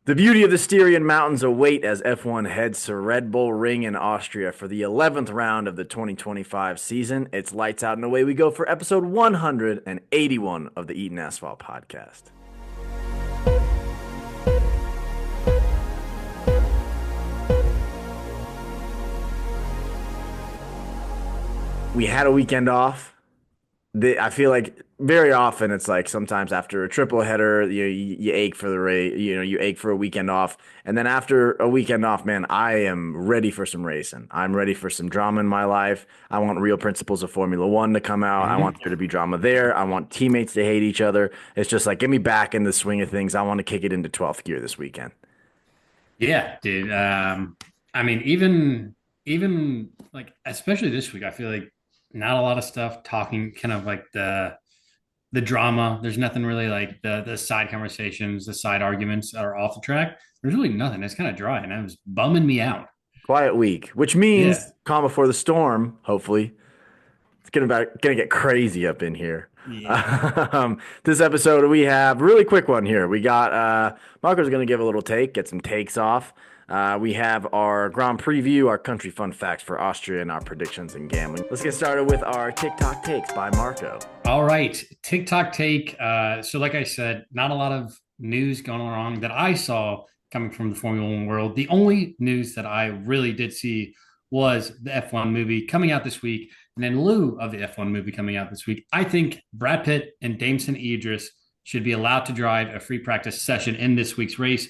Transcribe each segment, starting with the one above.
The beauty of the Styrian Mountains await as F1 heads to RedBull Ring in Austria for the 11th round of the 2025 season. It's lights out and away we go for episode 181 of the Eatin Asphalt podcast. We had a weekend off. I feel like very often it's like sometimes after a triple header, you ache for the race, you ache for a weekend off. And then after a weekend off, man, I am ready for some racing. I'm ready for some drama in my life. I want real principles of Formula One to come out. I want hmm there to be drama there. I want teammates to hate each other. It's just like, get me back in the swing of things. I want to kick it into 12th gear this weekend. Yeah, dude. I mean, even like especially this week, I feel like not a lot of stuff talking kind of like the drama. There's nothing really like the side conversations, the side arguments that are off the track. There's really nothing. It's kind of dry, and it was bumming me out. Quiet week, which Yeah. means calm before the storm, hopefully. It's gonna get crazy up in here. Yeah. This episode we have really quick one here. We got Marco's gonna give a little take, get some takes off. We have our Grand Prix-view, our country fun facts for Austria, and our predictions in gambling. Let's get started with our TikTok takes by Marco. All right. TikTok take. So like I said, not a lot of news going on that I saw coming from the Formula One world. The only news that I really did see was the F1 movie coming out this week. And in lieu of the F1 movie coming out this week, I think Brad Pitt and Damson Idris should be allowed to drive a free practice session in this week's race.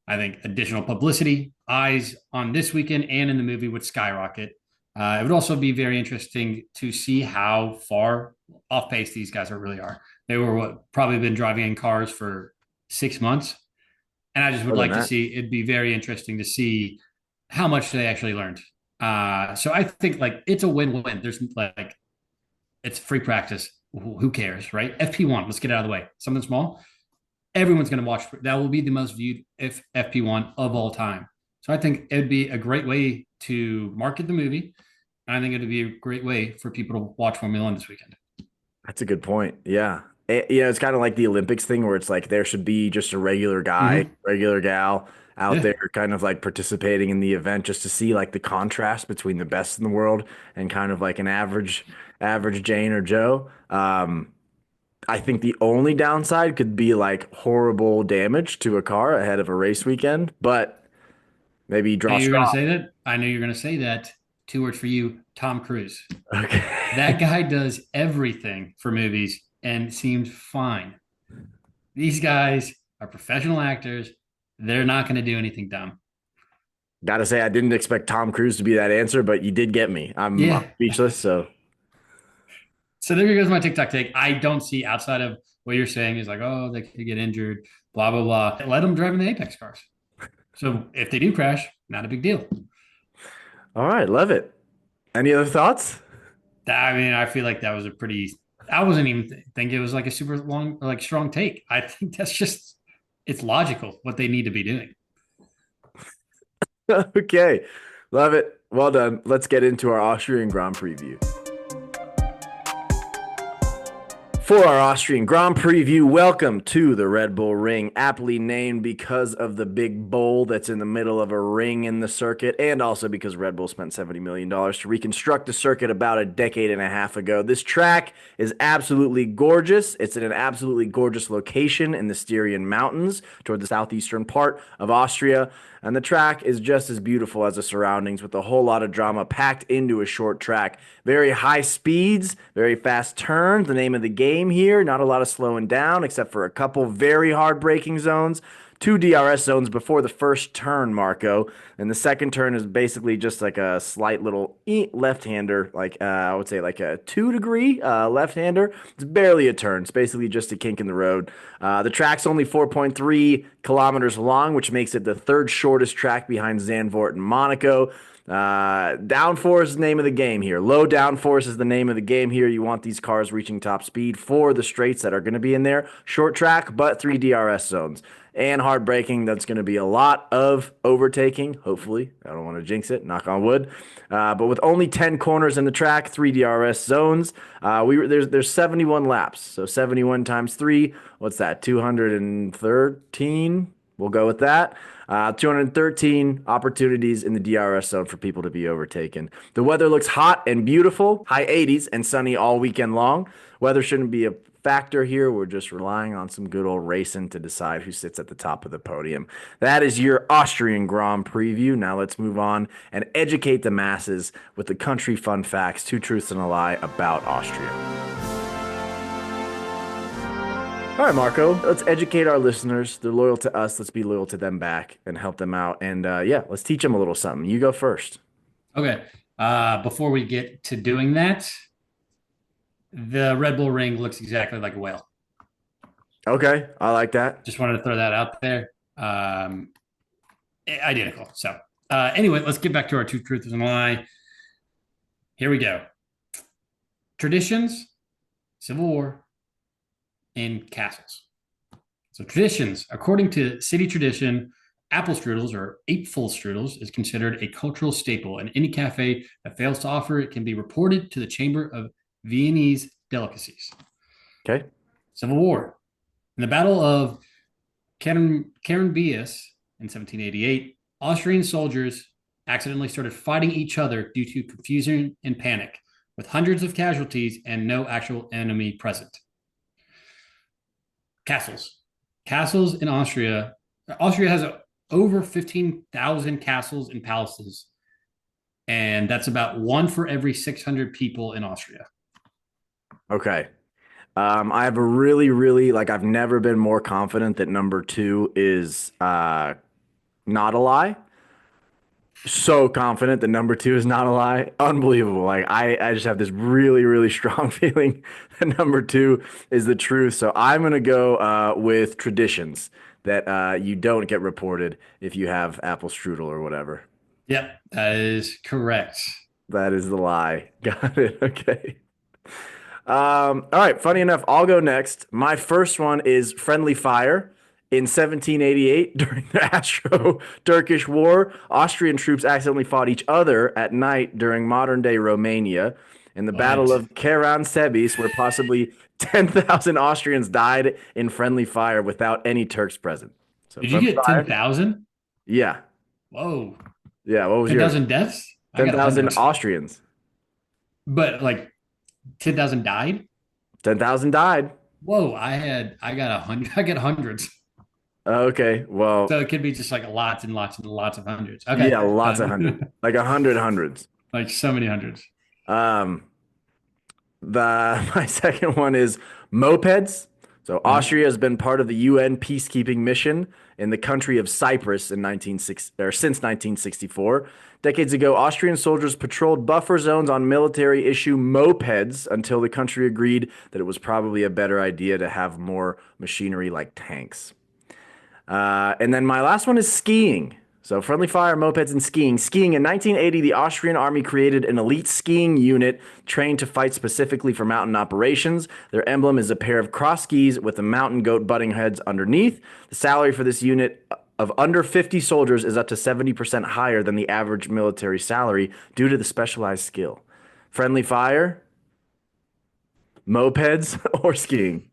I think additional publicity, eyes on this weekend and in the movie would skyrocket. It would also be very interesting to see how far off pace these guys really are. They were probably been driving in cars for 6 months, and I just would More than like to that. see. It'd be very interesting to see how much they actually learned. So I think like it's a win-win. There's like it's free practice. Who cares, right? FP1. Let's get it out of the way. Something small. Everyone's going to watch. That will be the most viewed if FP1 of all time. So I think it would be a great way to market the movie. I think it'd be a great way for people to watch Formula One this weekend. That's a good point. Yeah. It's kind of like the Olympics thing where it's like there should be just a regular guy, Mm-hmm. regular gal out Yeah. there kind of like participating in the event just to see like the contrast between the best in the world and kind of like an average Jane or Joe. I think the only downside could be like horrible damage to a car ahead of a race weekend, but maybe I draw knew you were going to straw. say that. I knew you were going to say that. Two words for you, Tom Cruise. That Okay. guy does everything for movies and seems fine. These guys are professional actors. They're not going to do anything dumb. Gotta say, I didn't expect Tom Cruise to be that answer, but you did get me. I'm Yeah. speechless. So So there goes my TikTok take. I don't see outside of what you're saying is like, oh, they could get injured, blah, blah, blah. Let them drive in the Apex cars. So if they do crash, not a big deal. all right, love it. Any other thoughts? I mean, I feel like that was a pretty, I wasn't even think it was like a super long, like strong take. I think that's just, it's logical what they need to be doing. Okay, love it. Well done. Let's get into our Austrian Grand Prix. For our Austrian Grand Prix, welcome to the Red Bull Ring, aptly named because of the big bowl that's in the middle of a ring in the circuit, and also because Red Bull spent $70 million to reconstruct the circuit about a decade and a half ago. This track is absolutely gorgeous. It's in an absolutely gorgeous location in the Styrian Mountains toward the southeastern part of Austria. And the track is just as beautiful as the surroundings with a whole lot of drama packed into a short track. Very high speeds, very fast turns, the name of the game here. Not a lot of slowing down except for a couple very hard braking zones. Two DRS zones before the first turn, Marco. And the second turn is basically just like a slight little left-hander, like I would say like a 2 degree left-hander. It's barely a turn. It's basically just a kink in the road. The track's only 4.3 kilometers long, which makes it the third shortest track behind Zandvoort and Monaco. Downforce is the name of the game here. Low downforce is the name of the game here. You want these cars reaching top speed for the straights that are going to be in there. Short track, but three DRS zones. And hard braking, that's going to be a lot of overtaking, hopefully. I don't want to jinx it, knock on wood. But with only 10 corners in the track, three DRS zones, there's 71 laps. So 71 times three, what's that, 213? We'll go with that. 213 opportunities in the DRS zone for people to be overtaken. The weather looks hot and beautiful, high 80s and sunny all weekend long. Weather shouldn't be a factor here. We're just relying on some good old racing to decide who sits at the top of the podium. That is your Austrian Grand Preview. Now let's move on and educate the masses with the country fun facts, two truths and a lie about Austria. All right, Marco, let's educate our listeners. They're loyal to us. Let's be loyal to them back and help them out. And yeah, let's teach them a little something. You go first. Okay. Before we get to doing that, the Red Bull ring looks exactly like a whale. Okay, I like that. Just wanted to throw that out there. Identical. So anyway, let's get back to our two truths and a lie. Here we go. Traditions, Civil War, and castles. So traditions, according to city tradition, apple strudels or apeful strudels is considered a cultural staple, and any cafe that fails to offer it can be reported to the Chamber of Viennese Delicacies. Okay. Civil War. In the Battle of Caranbias in 1788, Austrian soldiers accidentally started fighting each other due to confusion and panic, with hundreds of casualties and no actual enemy present. Castles. Castles in Austria. Austria has over 15,000 castles and palaces, and that's about one for every 600 people in Austria. Okay. I have a really, I've never been more confident that number two is not a lie. So confident that number two is not a lie. Unbelievable. I just have this really strong feeling that number two is the truth. So I'm going to go with traditions that you don't get reported if you have apple strudel or whatever. Yep, that is correct. That is the lie. Got it. Okay. All right. Funny enough, I'll go next. My first one is friendly fire. In 1788, during the Austro-Turkish War, Austrian troops accidentally fought each other at night during modern-day Romania. In the Battle of Karansebis, where possibly 10,000 Austrians died in friendly fire without any Turks present. So did you get 10,000? Yeah. Whoa. Yeah. What was 10,000 deaths? 10,000 Austrians. But like 10,000 died? 10,000 died. Whoa, I got 100. I get hundreds. Okay, well, so it could be just like lots and lots and lots of hundreds. Okay, yeah, lots of hundreds, like 100 hundreds, like so many hundreds. My second one is mopeds. So Austria has been part of the UN peacekeeping mission in the country of Cyprus in since 1964. Decades ago, Austrian soldiers patrolled buffer zones on military-issue mopeds until the country agreed that it was probably a better idea to have more machinery like tanks. And then my last one is skiing. So friendly fire, mopeds, and skiing. Skiing in 1980, the Austrian army created an elite skiing unit trained to fight specifically for mountain operations. Their emblem is a pair of cross skis with the mountain goat butting heads underneath. The salary for this unit of under 50 soldiers is up to 70% higher than the average military salary due to the specialized skill. Friendly fire, mopeds, or skiing?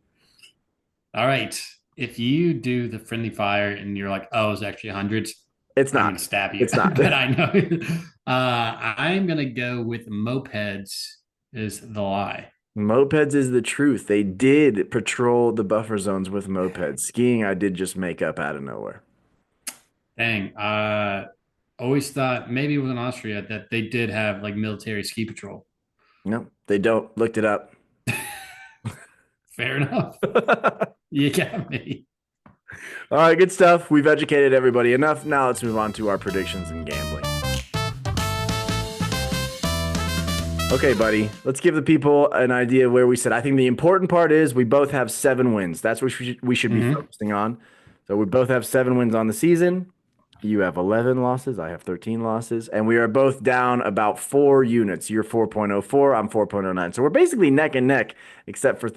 All right. If you do the friendly fire and you're like, oh, it's actually hundreds, it's not. I'm going to stab you. It's not. But I know. I'm going to go with mopeds is the lie. Mopeds is the truth. They did patrol the buffer zones with mopeds. Skiing, I did just make up out of nowhere. Dang. Always thought maybe with Austria that they did have like military ski patrol. No, they don't. Looked it up. Fair enough. You got me. All right, good stuff. We've educated everybody enough. Now let's move on to our predictions and gambling. Okay, buddy. Let's give the people an idea of where we sit. I think the important part is we both have 7 wins. That's what we should be focusing on. So we both have 7 wins on the season. You have 11 losses. I have 13 losses. And we are both down about 4 units. You're 4.04. I'm 4.09. So we're basically neck and neck, except for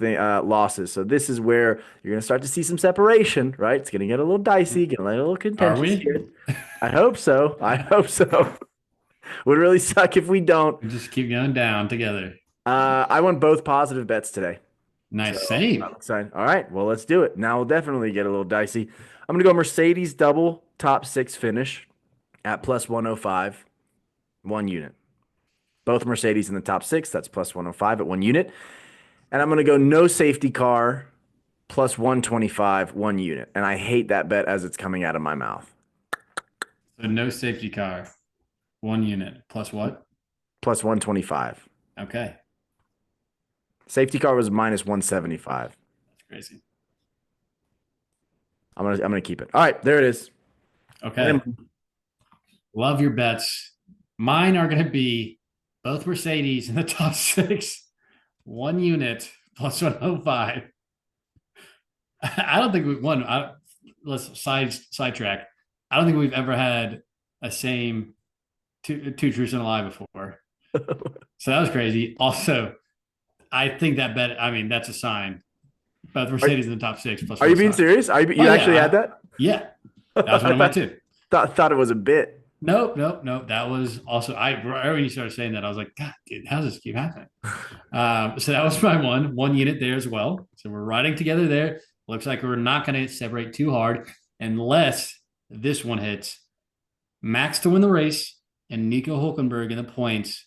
losses. So this is where you're going to start to see some separation, right? It's going to get a little dicey, get a little contentious. Are we? Here. I hope so. I hope so. Would really suck if we don't. We just keep going down together. I won both positive bets today. Nice save. I'm excited. All right. Well, let's do it. Now we'll definitely get a little dicey. I'm going to go Mercedes double top six finish at plus 105, 1 unit. Both Mercedes in the top six. That's plus 105 at 1 unit. And I'm going to go no safety car plus 125, 1 unit. And I hate that bet as it's coming out of my mouth. So no safety car, 1 unit plus what? Plus 125. Okay, Safety car was minus 175. that's crazy. I'm gonna keep it. All right, there it is. Okay, love your bets. Mine are going to be both Mercedes in the top six, 1 unit plus 105. I don't think we won. Let's sidetrack. I don't think we've ever had a same two truths and a lie before. So that was crazy. Also, I think that bet. I mean, that's a sign. Both Mercedes in the top six plus. Are you being serious? You actually had that? Yeah, that was one of mine too. Thought it was a bit. Nope. That was also right when you started saying that, I was like, God, dude, how does this keep happening? So that was my 1 unit there as well. So we're riding together there. Looks like we're not going to separate too hard unless this one hits. Max to win the race and Nico Hulkenberg in the points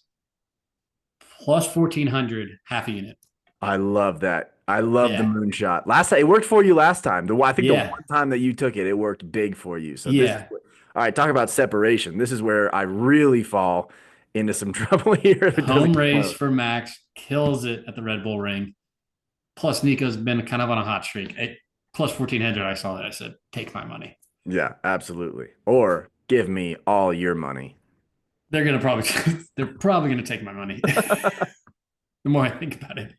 plus 1,400, half a unit. I love that. I love the moonshot. Last time it worked for you last time. I think the one time that you took it, it worked big for you. So all right, talk about separation. This is where I really fall into some trouble here. Home race for Max, kills it at the Red Bull Ring. Plus, Nico's been kind of on a hot streak. Plus 1,400, I saw that. I said, take my money. Yeah, absolutely. Or give me all your money. They're probably gonna take my money. The more I think about it.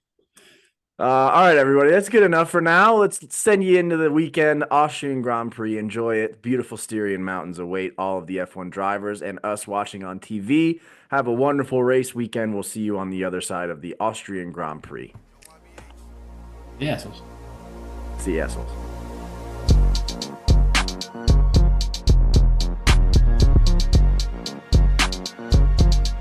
All right, everybody, that's good enough for now. Let's send you into the weekend Austrian Grand Prix. Enjoy it. Beautiful Styrian mountains await all of the F1 drivers and us watching on TV. Have a wonderful race weekend. We'll see you on the other side of the Austrian Grand Prix. The assholes. See you assholes.